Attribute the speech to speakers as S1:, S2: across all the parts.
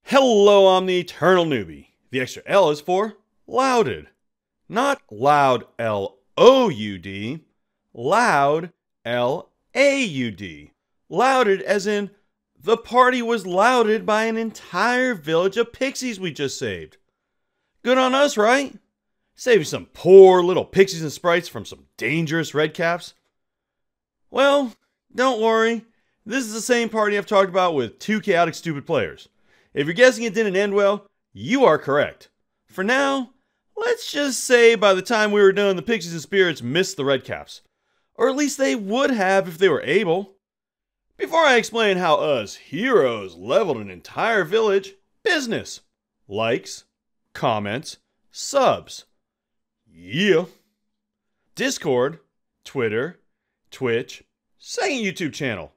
S1: Hello, I'm the Eternal Newbie. The extra L is for louded. Not loud, L-O-U-D. Loud, L-A-U-D. Louded as in, the party was lauded by an entire village of pixies we just saved. Good on us, right? Saving some poor little pixies and sprites from some dangerous redcaps. Well, don't worry. This is the same party I've talked about with two chaotic stupid players. If you're guessing it didn't end well, you are correct. For now, let's just say by the time we were done, the pixies and spirits missed the redcaps. Or at least they would have if they were able. Before I explain how us heroes leveled an entire village, business. Likes, comments, subs. Yeah. Discord, Twitter, Twitch, second YouTube channel.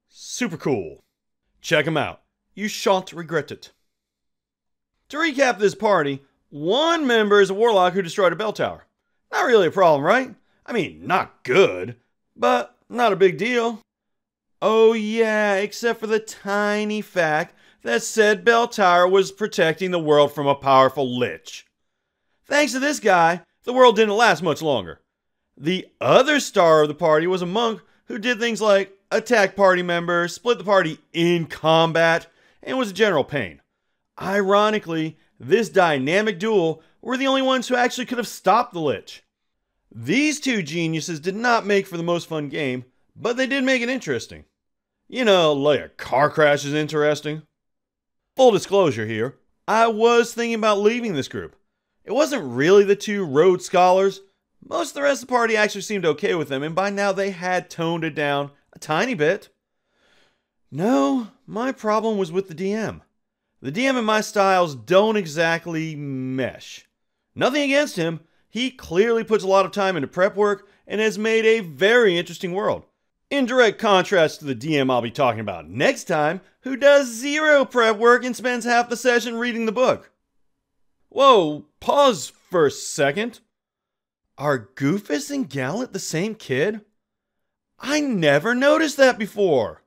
S1: Super cool. Check them out. You shan't regret it. To recap this party, one member is a warlock who destroyed a bell tower. Not really a problem, right? I mean, not good, but not a big deal. Oh yeah, except for the tiny fact that said bell tower was protecting the world from a powerful lich. Thanks to this guy, the world didn't last much longer. The other star of the party was a monk who did things like attack party members, split the party in combat, and was a general pain. Ironically, this dynamic duo were the only ones who actually could have stopped the lich. These two geniuses did not make for the most fun game, but they did make it interesting. You know, like a car crash is interesting. Full disclosure here, I was thinking about leaving this group. It wasn't really the two Rhodes Scholars. Most of the rest of the party actually seemed okay with them, and by now they had toned it down a tiny bit. No, my problem was with the DM. The DM and my styles don't exactly mesh. Nothing against him, he clearly puts a lot of time into prep work and has made a very interesting world. In direct contrast to the DM I'll be talking about next time, who does zero prep work and spends half the session reading the book. Whoa, pause for a second. Are Goofus and Gallant the same kid? I never noticed that before.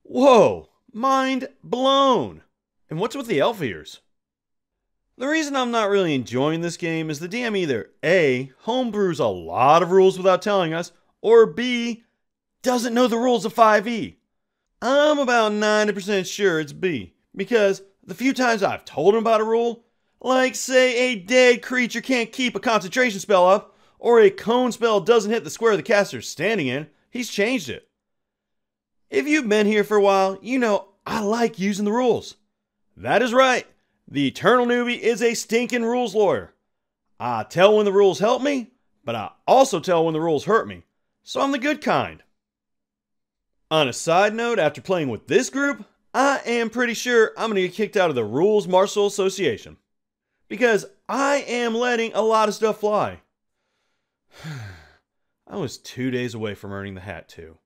S1: Whoa, mind blown. And what's with the elf ears? The reason I'm not really enjoying this game is the DM either A, homebrews a lot of rules without telling us, or B, doesn't know the rules of 5e. I'm about 90% sure it's B, because the few times I've told him about a rule, like say a dead creature can't keep a concentration spell up, or a cone spell doesn't hit the square the caster's standing in, he's changed it. If you've been here for a while, you know I like using the rules. That is right, the Eternal Newbie is a stinking rules lawyer. I tell when the rules help me, but I also tell when the rules hurt me, so I'm the good kind. On a side note, after playing with this group, I am pretty sure I'm going to get kicked out of the Rules Martial Association. Because I am letting a lot of stuff fly. I was 2 days away from earning the hat too.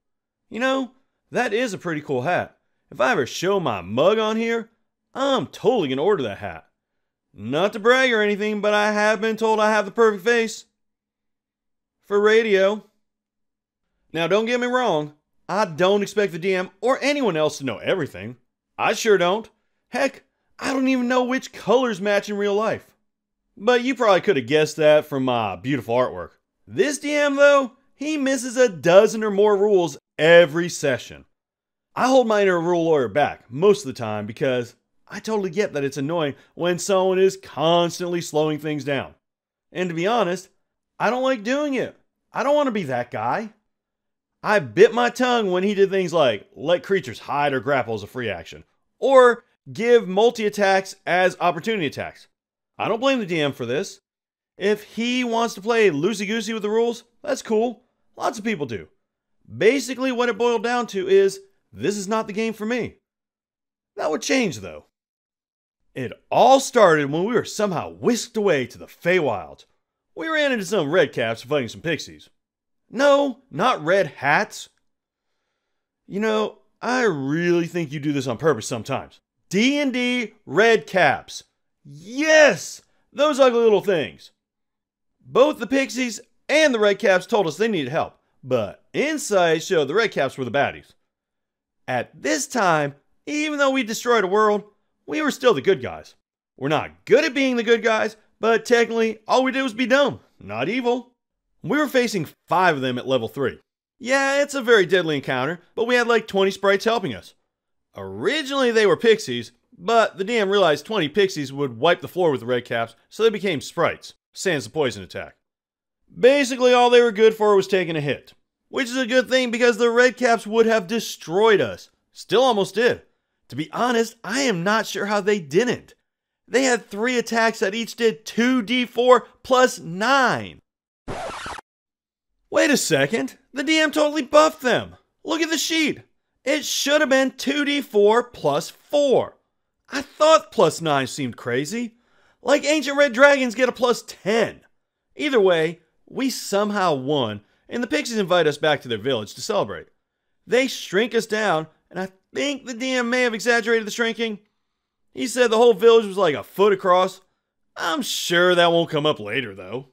S1: You know, that is a pretty cool hat. If I ever show my mug on here, I'm totally going to order that hat. Not to brag or anything, but I have been told I have the perfect face for radio. Now don't get me wrong, I don't expect the DM or anyone else to know everything. I sure don't. Heck, I don't even know which colors match in real life. But you probably could have guessed that from my beautiful artwork. This DM though, he misses a dozen or more rules every session. I hold my inner rule lawyer back most of the time because I totally get that it's annoying when someone is constantly slowing things down. And to be honest, I don't like doing it. I don't want to be that guy. I bit my tongue when he did things like let creatures hide or grapple as a free action, or give multi-attacks as opportunity attacks. I don't blame the DM for this. If he wants to play loosey-goosey with the rules, that's cool. Lots of people do. Basically what it boiled down to is, this is not the game for me. That would change though. It all started when we were somehow whisked away to the Feywilds. We ran into some redcaps fighting some pixies. No, not red hats. You know, I really think you do this on purpose sometimes. D&D red caps. Yes! Those ugly little things. Both the pixies and the red caps told us they needed help, but insight showed the red caps were the baddies. At this time, even though we destroyed a world, we were still the good guys. We're not good at being the good guys, but technically all we did was be dumb, not evil. We were facing 5 of them at level 3. Yeah, it's a very deadly encounter, but we had like 20 sprites helping us. Originally they were Pixies, but the DM realized 20 Pixies would wipe the floor with the red caps, so they became sprites, sans the poison attack. Basically all they were good for was taking a hit, which is a good thing because the red caps would have destroyed us. Still almost did. To be honest, I am not sure how they didn't. They had 3 attacks that each did 2d4 plus 9. Wait a second, the DM totally buffed them. Look at the sheet. It should have been 2d4 plus 4. I thought plus 9 seemed crazy. Like ancient red dragons get a plus 10. Either way, we somehow won, and the Pixies invite us back to their village to celebrate. They shrink us down, and I think the DM may have exaggerated the shrinking. He said the whole village was like a foot across. I'm sure that won't come up later, though.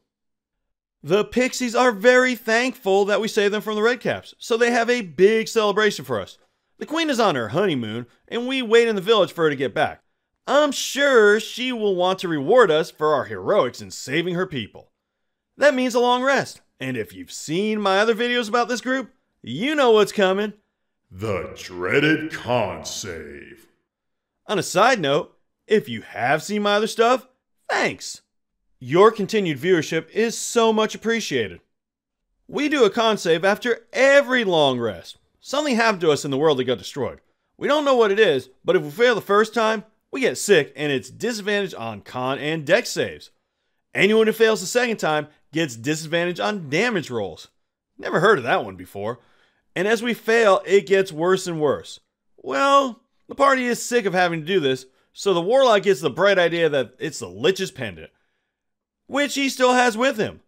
S1: The Pixies are very thankful that we saved them from the redcaps, so they have a big celebration for us. The queen is on her honeymoon, and we wait in the village for her to get back. I'm sure she will want to reward us for our heroics in saving her people. That means a long rest, and if you've seen my other videos about this group, you know what's coming.
S2: The dreaded con save.
S1: On a side note, if you have seen my other stuff, thanks. Your continued viewership is so much appreciated. We do a con save after every long rest. Something happened to us in the world that got destroyed. We don't know what it is, but if we fail the first time, we get sick and it's disadvantage on con and dex saves. Anyone who fails the second time gets disadvantage on damage rolls. Never heard of that one before. And as we fail, it gets worse and worse. Well, the party is sick of having to do this, so the warlock gets the bright idea that it's the Lich's pendant, which he still has with him.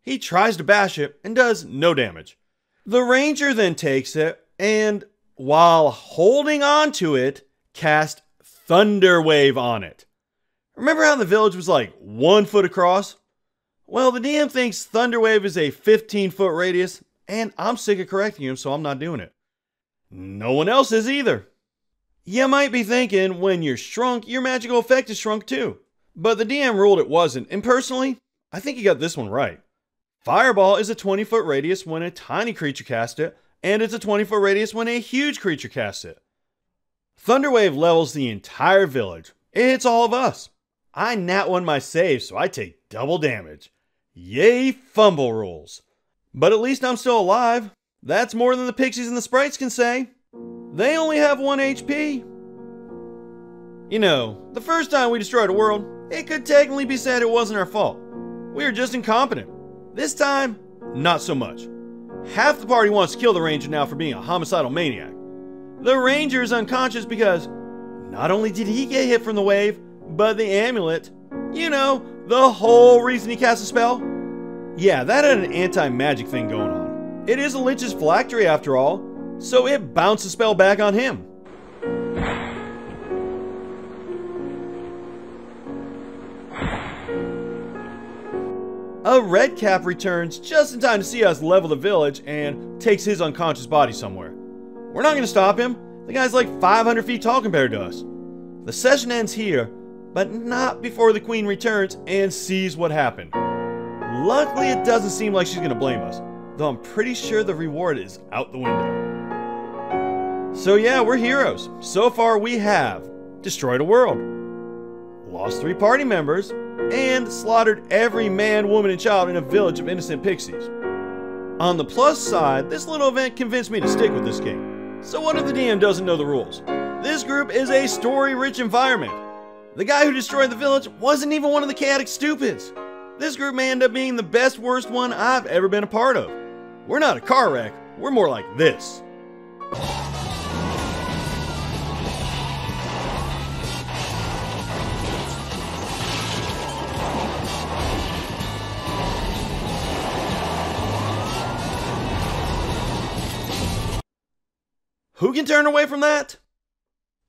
S1: He tries to bash it and does no damage. The ranger then takes it and, while holding on to it, cast Thunder Wave on it. Remember how the village was like 1 foot across? Well, the DM thinks Thunder Wave is a 15-foot radius, and I'm sick of correcting him, so I'm not doing it. No one else is either. You might be thinking, when you're shrunk, your magical effect is shrunk too. But the DM ruled it wasn't, and personally, I think he got this one right. Fireball is a 20-foot radius when a tiny creature casts it, and it's a 20-foot radius when a huge creature casts it. Thunderwave levels the entire village. It hits all of us. I nat 1 my save, so I take double damage. Yay, fumble rules. But at least I'm still alive. That's more than the Pixies and the Sprites can say. They only have 1 HP. You know, the first time we destroyed a world, it could technically be said it wasn't our fault. We were just incompetent. This time, not so much. Half the party wants to kill the ranger now for being a homicidal maniac. The ranger is unconscious because not only did he get hit from the wave, but the amulet, you know, the whole reason he cast a spell. Yeah, that had an anti-magic thing going on. It is a Lich's phylactery after all, so it bounced the spell back on him. A red cap returns just in time to see us level the village and takes his unconscious body somewhere. We're not going to stop him. The guy's like 500 feet tall compared to us. The session ends here, but not before the queen returns and sees what happened. Luckily, it doesn't seem like she's going to blame us, though I'm pretty sure the reward is out the window. So yeah, we're heroes. So far we have destroyed a world, lost 3 party members, and slaughtered every man, woman, and child in a village of innocent pixies. On the plus side, this little event convinced me to stick with this game. So what if the DM doesn't know the rules? This group is a story-rich environment. The guy who destroyed the village wasn't even one of the chaotic stupids. This group may end up being the best worst one I've ever been a part of. We're not a car wreck, we're more like this. Who can turn away from that?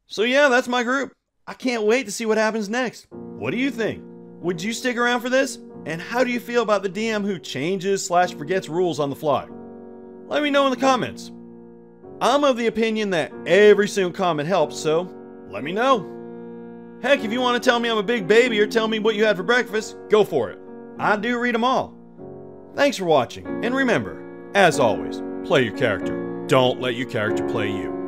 S1: So yeah, that's my group. I can't wait to see what happens next. What do you think? Would you stick around for this? And how do you feel about the DM who changes/forgets rules on the fly? Let me know in the comments. I'm of the opinion that every single comment helps, so let me know. Heck, if you want to tell me I'm a big baby or tell me what you had for breakfast, go for it. I do read them all. Thanks for watching, and remember, as always, play your character. Don't let your character play you.